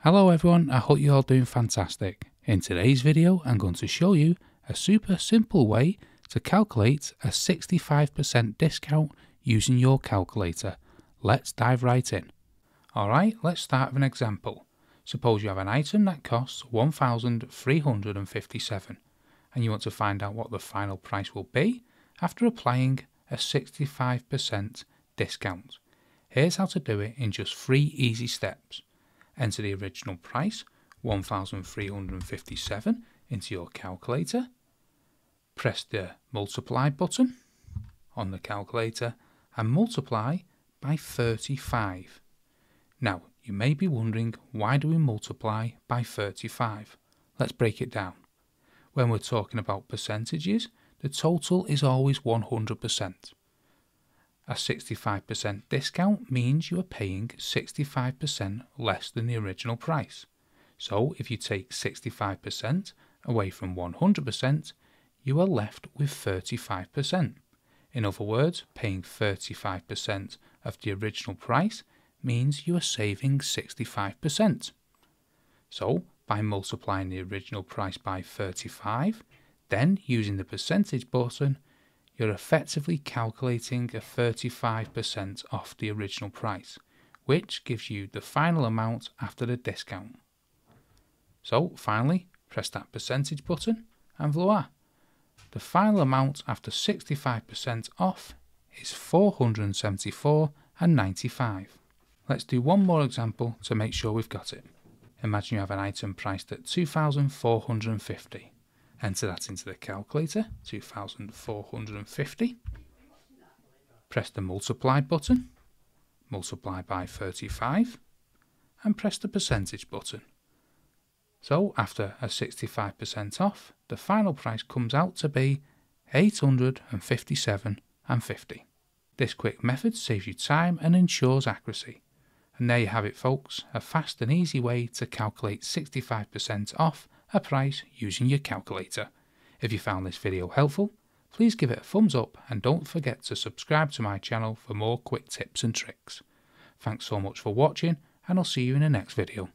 Hello everyone, I hope you're all doing fantastic. In today's video I'm going to show you a super simple way to calculate a 65% discount using your calculator. Let's dive right in. Alright, let's start with an example. Suppose you have an item that costs $1,357 and you want to find out what the final price will be after applying a 65% discount. Here's how to do it in just 3 easy steps. Enter the original price, $1,357, into your calculator. Press the multiply button on the calculator and multiply by 35. Now, you may be wondering, why do we multiply by 35? Let's break it down. When we're talking about percentages, the total is always 100%. A 65% discount means you are paying 65% less than the original price. So if you take 65% away from 100%, you are left with 35%. In other words, paying 35% of the original price means you are saving 65%. So by multiplying the original price by 35, then using the percentage button, you're effectively calculating a 35% off the original price, which gives you the final amount after the discount. So finally, press that percentage button and voila! The final amount after 65% off is $474.95. Let's do one more example to make sure we've got it. Imagine you have an item priced at $2,450. Enter that into the calculator, 2,450. Press the multiply button, multiply by 35, and press the percentage button. So after a 65% off, the final price comes out to be $857.50. This quick method saves you time and ensures accuracy. And there you have it folks, a fast and easy way to calculate 65% off a price using your calculator. If you found this video helpful, please give it a thumbs up and don't forget to subscribe to my channel for more quick tips and tricks. Thanks so much for watching and I'll see you in the next video.